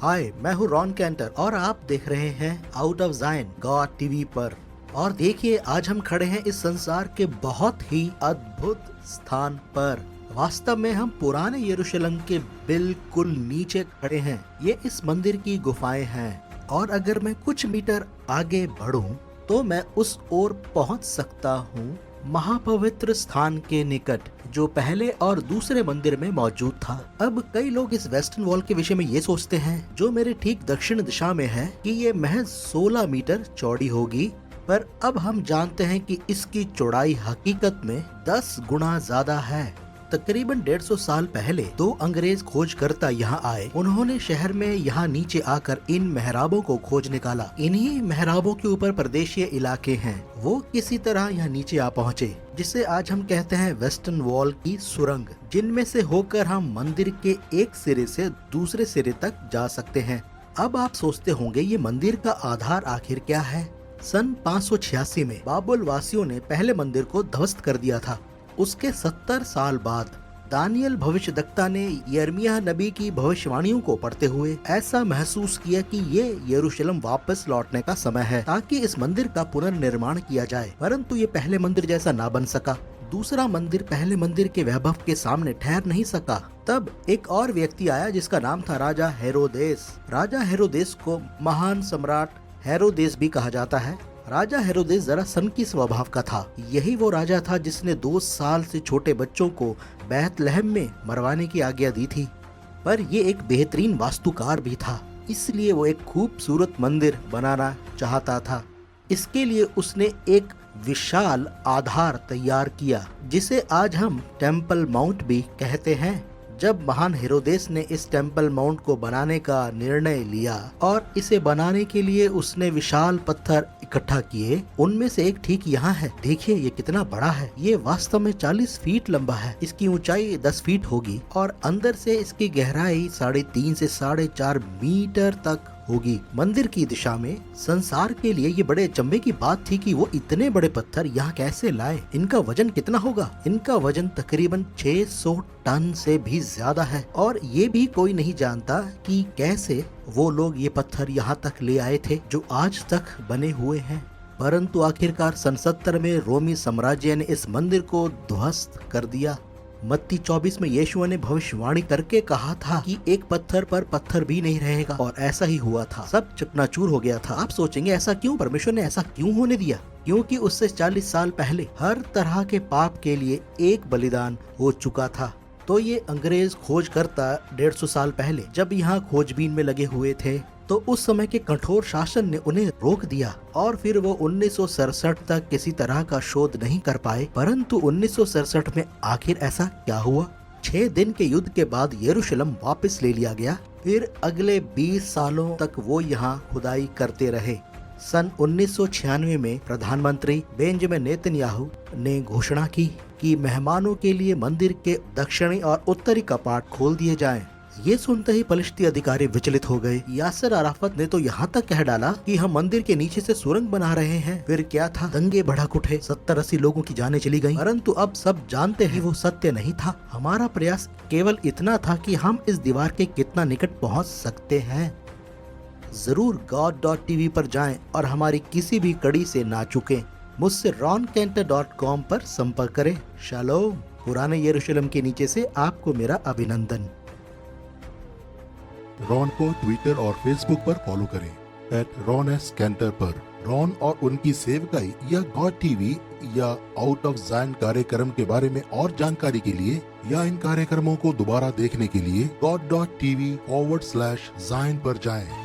हाय, मैं हूँ Ron canter और आप देख रहे हैं out of Zion God TV पर। और देखिए, आज हम खड़े हैं इस संसार के बहुत ही अद्भुत स्थान पर। वास्तव में हम पुराने यरूशलेम के बिल्कुल नीचे खड़े हैं। ये इस मंदिर की गुफाएं हैं और अगर मैं कुछ मीटर आगे बढ़ूं तो मैं उस ओर पहुंच सकता हूं, महापवित्र स्थान के निकट, जो पहले और दूसरे मंदिर में मौजूद था। अब कई लोग इस वेस्टर्न वॉल के विषय में ये सोचते हैं, जो मेरे ठीक दक्षिण दिशा में है, कि ये महज 16 मीटर चौड़ी होगी, पर अब हम जानते हैं कि इसकी चौड़ाई हकीकत में 10 गुना ज्यादा है। तकरीबन 150 साल पहले 2 अंग्रेज खोजकर्ता यहाँ आए। उन्होंने शहर में यहाँ नीचे आकर इन मेहराबों को खोज निकाला। इन्हीं मेहराबों के ऊपर प्रदेशीय इलाके हैं। वो किसी तरह यहाँ नीचे आ पहुँचे, जिसे आज हम कहते हैं वेस्टर्न वॉल की सुरंग, जिनमें से होकर हम मंदिर के एक सिरे से दूसरे सिरे तक जा सकते हैं। अब आप सोचते होंगे, ये मंदिर का आधार आखिर क्या है? सन 586 में बाबुल वासियों ने पहले मंदिर को ध्वस्त कर दिया था। उसके 70 साल बाद दानियल भविष्यद्वक्ता ने यिर्मयाह नबी की भविष्यवाणियों को पढ़ते हुए ऐसा महसूस किया कि ये यरूशलेम वापस लौटने का समय है, ताकि इस मंदिर का पुनर्निर्माण किया जाए। परंतु ये पहले मंदिर जैसा ना बन सका। दूसरा मंदिर पहले मंदिर के वैभव के सामने ठहर नहीं सका। तब एक और व्यक्ति आया जिसका नाम था राजा हेरोदेस। राजा हेरोदेस को महान सम्राट हेरोदेस भी कहा जाता है। राजा हेरोदेस जरा सनकी स्वभाव का था। यही वो राजा था जिसने 2 साल से छोटे बच्चों को बैतलहम में मरवाने की आज्ञा दी थी। पर ये एक बेहतरीन वास्तुकार भी था, इसलिए वो एक खूबसूरत मंदिर बनाना चाहता था। इसके लिए उसने एक विशाल आधार तैयार किया, जिसे आज हम टेम्पल माउंट भी कहते हैं। जब महान हेरोदेस ने इस टेम्पल माउंट को बनाने का निर्णय लिया और इसे बनाने के लिए उसने विशाल पत्थर इकट्ठा किए, उनमें से एक ठीक यहाँ है। देखिए ये कितना बड़ा है। ये वास्तव में 40 फीट लंबा है। इसकी ऊंचाई 10 फीट होगी और अंदर से इसकी गहराई 3.5 से 4.5 मीटर तक होगी। मंदिर की दिशा में संसार के लिए ये बड़े अचंभे की बात थी कि वो इतने बड़े पत्थर यहाँ कैसे लाए। इनका वजन कितना होगा? इनका वजन तकरीबन 600 टन से भी ज्यादा है और ये भी कोई नहीं जानता कि कैसे वो लोग ये पत्थर यहाँ तक ले आए थे, जो आज तक बने हुए हैं। परंतु आखिरकार सन 70 में रोमी साम्राज्य ने इस मंदिर को ध्वस्त कर दिया। मत्ती 24 में यीशु ने भविष्यवाणी करके कहा था कि एक पत्थर पर पत्थर भी नहीं रहेगा, और ऐसा ही हुआ था। सब चकनाचूर हो गया था। आप सोचेंगे ऐसा क्यों? परमेश्वर ने ऐसा क्यों होने दिया? क्योंकि उससे 40 साल पहले हर तरह के पाप के लिए एक बलिदान हो चुका था। तो ये अंग्रेज खोजकर्ता 150 साल पहले जब यहाँ खोजबीन में लगे हुए थे, तो उस समय के कठोर शासन ने उन्हें रोक दिया और फिर वो 1967 तक किसी तरह का शोध नहीं कर पाए। परंतु 1967 में आखिर ऐसा क्या हुआ? 6 दिन के युद्ध के बाद यरूशलेम वापस ले लिया गया। फिर अगले 20 सालों तक वो यहाँ खुदाई करते रहे। सन 1996 में प्रधानमंत्री बेंजामिन नेतन्याहू ने घोषणा की कि मेहमानों के लिए मंदिर के दक्षिणी और उत्तरी कपाट खोल दिए जाएं। ये सुनते ही फलिस्ती अधिकारी विचलित हो गए। यासिर अराफत ने तो यहाँ तक कह डाला कि हम मंदिर के नीचे से सुरंग बना रहे हैं। फिर क्या था, दंगे भड़क उठे, 70-80 लोगों की जानें चली गईं। परंतु अब सब जानते हैं वो सत्य नहीं था। हमारा प्रयास केवल इतना था कि हम इस दीवार के कितना निकट पहुँच सकते हैं। जरूर God.tv पर जाएं और हमारी किसी भी कड़ी से ना चुकें। मुझसे roncantor.com पर संपर्क करें। शालोम। पुराने यरूशलेम के नीचे से आपको मेरा अभिनंदन। रॉन को ट्विटर और फेसबुक पर फॉलो करें @RonSCantor पर। रॉन और उनकी सेवकाई या गॉड टीवी या आउट ऑफ ज़ायन कार्यक्रम के बारे में और जानकारी के लिए या इन कार्यक्रमों को दोबारा देखने के लिए God.tv/Zayin पर जाएं।